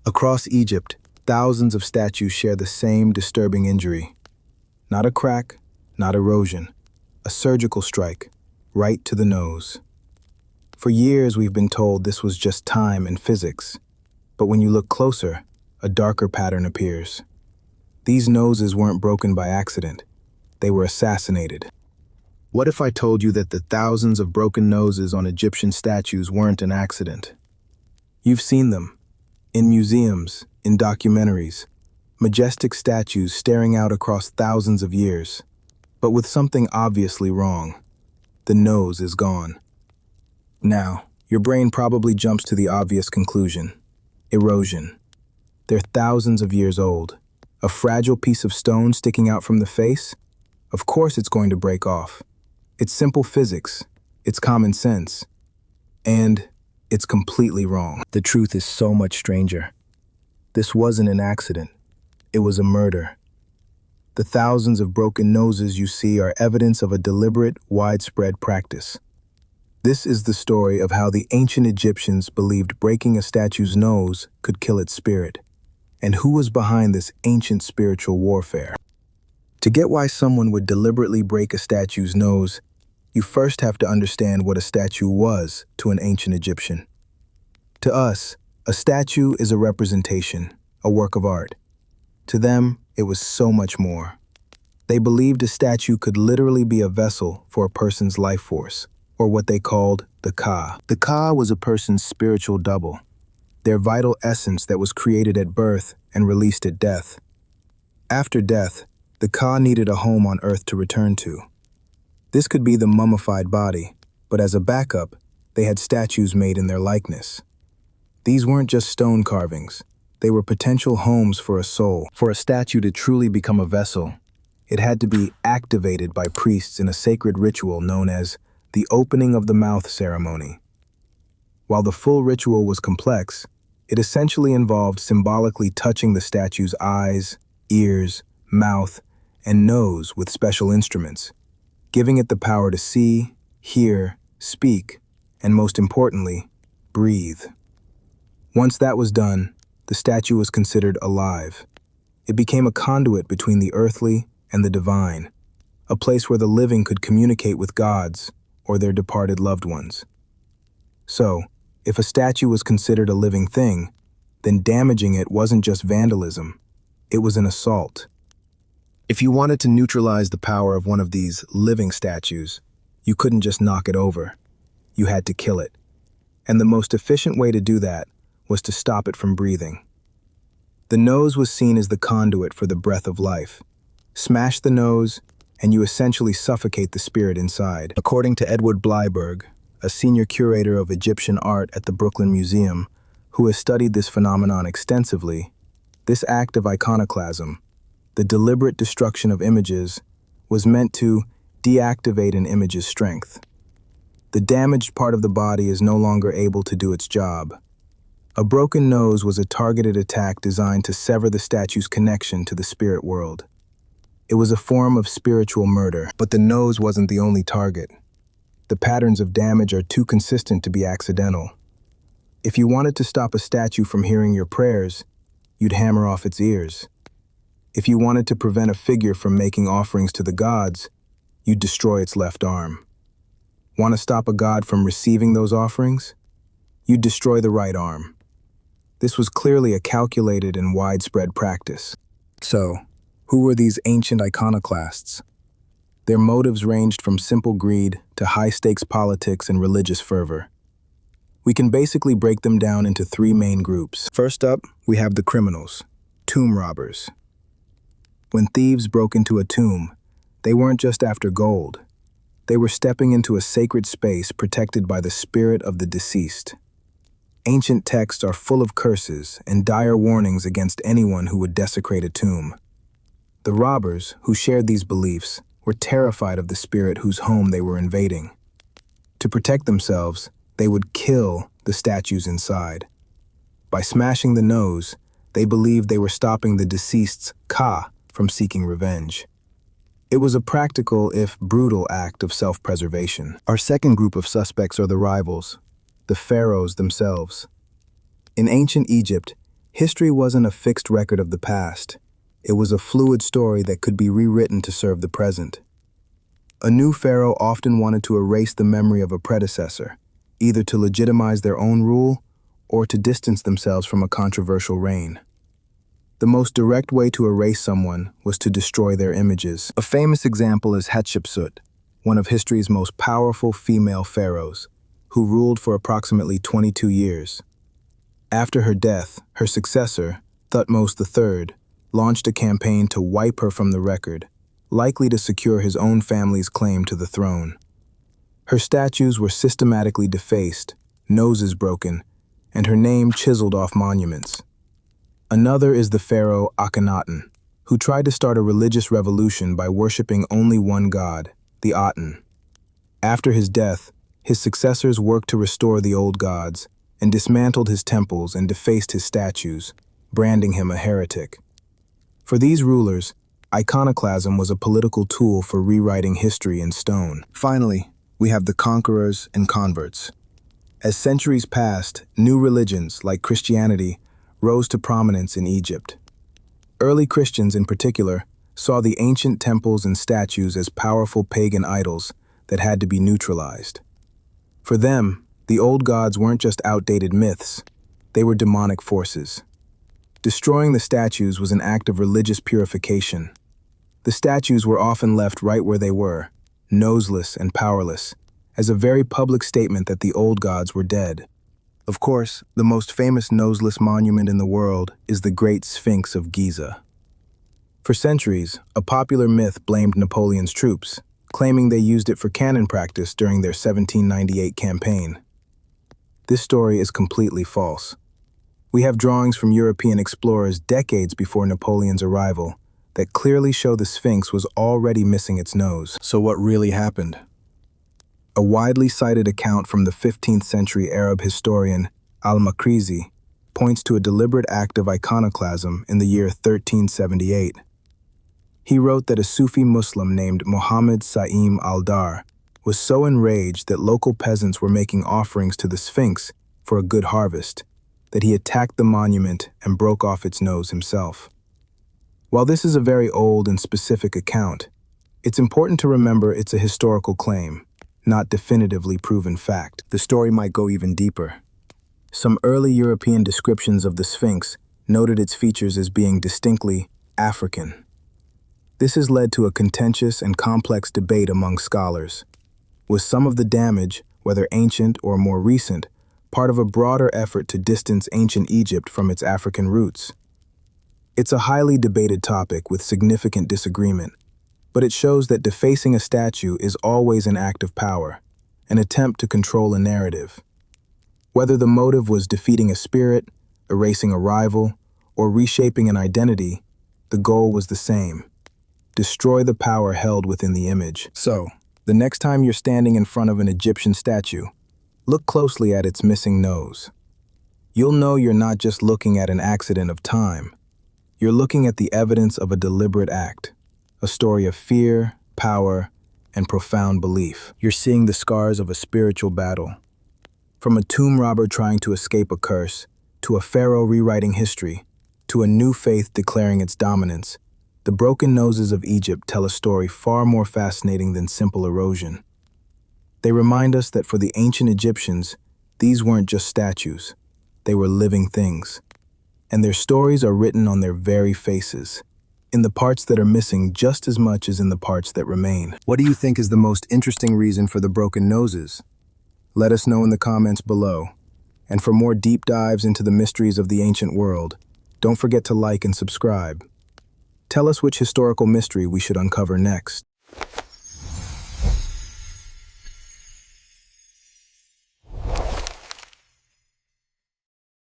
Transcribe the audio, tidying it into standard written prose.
Across Egypt, thousands of statues share the same disturbing injury. Not a crack, not erosion, a surgical strike, right to the nose. For years we've been told this was just time and physics, but when you look closer, a darker pattern appears. These noses weren't broken by accident, they were assassinated. What if I told you that the thousands of broken noses on Egyptian statues weren't an accident? You've seen them, in museums, in documentaries, majestic statues staring out across thousands of years, but with something obviously wrong. The nose is gone. Now, your brain probably jumps to the obvious conclusion: erosion. They're thousands of years old. A fragile piece of stone sticking out from the face? Of course it's going to break off. It's simple physics. It's common sense. And it's completely wrong. The truth is so much stranger. This wasn't an accident. It was a murder. The thousands of broken noses you see are evidence of a deliberate, widespread practice. This is the story of how the ancient Egyptians believed breaking a statue's nose could kill its spirit, and who was behind this ancient spiritual warfare. To get why someone would deliberately break a statue's nose, you first have to understand what a statue was to an ancient Egyptian. To us, a statue is a representation, a work of art. To them, it was so much more. They believed a statue could literally be a vessel for a person's life force, or what they called the Ka. The Ka was a person's spiritual double, their vital essence that was created at birth and released at death. After death, the Ka needed a home on earth to return to. This could be the mummified body, but as a backup, they had statues made in their likeness. These weren't just stone carvings. They were potential homes for a soul. For a statue to truly become a vessel, it had to be activated by priests in a sacred ritual known as the opening of the mouth ceremony. While the full ritual was complex, it essentially involved symbolically touching the statue's eyes, ears, mouth, and nose with special instruments, giving it the power to see, hear, speak, and most importantly, breathe. Once that was done, the statue was considered alive. It became a conduit between the earthly and the divine, a place where the living could communicate with gods or their departed loved ones. So, if a statue was considered a living thing, then damaging it wasn't just vandalism, it was an assault. If you wanted to neutralize the power of one of these living statues, you couldn't just knock it over. You had to kill it. And the most efficient way to do that was to stop it from breathing. The nose was seen as the conduit for the breath of life. Smash the nose, and you essentially suffocate the spirit inside. According to Edward Bleiberg, a senior curator of Egyptian art at the Brooklyn Museum, who has studied this phenomenon extensively, this act of iconoclasm, the deliberate destruction of images, was meant to deactivate an image's strength. The damaged part of the body is no longer able to do its job. A broken nose was a targeted attack designed to sever the statue's connection to the spirit world. It was a form of spiritual murder, but the nose wasn't the only target. The patterns of damage are too consistent to be accidental. If you wanted to stop a statue from hearing your prayers, you'd hammer off its ears. If you wanted to prevent a figure from making offerings to the gods, you'd destroy its left arm. Want to stop a god from receiving those offerings? You'd destroy the right arm. This was clearly a calculated and widespread practice. So, who were these ancient iconoclasts? Their motives ranged from simple greed to high-stakes politics and religious fervor. We can basically break them down into three main groups. First up, we have the criminals, tomb robbers. When thieves broke into a tomb, they weren't just after gold. They were stepping into a sacred space protected by the spirit of the deceased. Ancient texts are full of curses and dire warnings against anyone who would desecrate a tomb. The robbers, who shared these beliefs, were terrified of the spirit whose home they were invading. To protect themselves, they would kill the statues inside. By smashing the nose, they believed they were stopping the deceased's Ka from seeking revenge. It was a practical, if brutal, act of self-preservation. Our second group of suspects are the rivals, the pharaohs themselves. In ancient Egypt, History wasn't a fixed record of the past. It was a fluid story that could be rewritten to serve the present. A new pharaoh often wanted to erase the memory of a predecessor, either to legitimize their own rule or to distance themselves from a controversial reign. The most direct way to erase someone was to destroy their images. A famous example is Hatshepsut, one of history's most powerful female pharaohs, who ruled for approximately 22 years. After her death, her successor, Thutmose III, launched a campaign to wipe her from the record, likely to secure his own family's claim to the throne. Her statues were systematically defaced, noses broken, and her name chiseled off monuments. Another is the pharaoh Akhenaten, who tried to start a religious revolution by worshipping only one god, the Aten. After his death, his successors worked to restore the old gods and dismantled his temples and defaced his statues, branding him a heretic. For these rulers, iconoclasm was a political tool for rewriting history in stone. Finally, we have the conquerors and converts. As centuries passed, new religions, like Christianity, rose to prominence in Egypt. Early Christians, in particular, saw the ancient temples and statues as powerful pagan idols that had to be neutralized. For them, the old gods weren't just outdated myths, they were demonic forces. Destroying the statues was an act of religious purification. The statues were often left right where they were, noseless and powerless, as a very public statement that the old gods were dead. Of course, the most famous noseless monument in the world is the Great Sphinx of Giza. For centuries, a popular myth blamed Napoleon's troops, claiming they used it for cannon practice during their 1798 campaign. This story is completely false. We have drawings from European explorers decades before Napoleon's arrival that clearly show the Sphinx was already missing its nose. So what really happened? A widely cited account from the 15th century Arab historian al-Makrizi points to a deliberate act of iconoclasm in the year 1378. He wrote that a Sufi Muslim named Muhammad Sa'im al-Dar was so enraged that local peasants were making offerings to the Sphinx for a good harvest that he attacked the monument and broke off its nose himself. While this is a very old and specific account, it's important to remember it's a historical claim, not definitively proven fact. The story might go even deeper. Some early European descriptions of the Sphinx noted its features as being distinctly African. This has led to a contentious and complex debate among scholars. Was some of the damage, whether ancient or more recent, part of a broader effort to distance ancient Egypt from its African roots? It's a highly debated topic with significant disagreement, but it shows that defacing a statue is always an act of power, an attempt to control a narrative. Whether the motive was defeating a spirit, erasing a rival, or reshaping an identity, the goal was the same: destroy the power held within the image. So, the next time you're standing in front of an Egyptian statue, look closely at its missing nose. You'll know you're not just looking at an accident of time. You're looking at the evidence of a deliberate act, a story of fear, power, and profound belief. You're seeing the scars of a spiritual battle. From a tomb robber trying to escape a curse, to a pharaoh rewriting history, to a new faith declaring its dominance, the broken noses of Egypt tell a story far more fascinating than simple erosion. They remind us that for the ancient Egyptians, these weren't just statues, they were living things. And their stories are written on their very faces, in the parts that are missing just as much as in the parts that remain. What do you think is the most interesting reason for the broken noses? Let us know in the comments below. And for more deep dives into the mysteries of the ancient world, don't forget to like and subscribe. Tell us which historical mystery we should uncover next.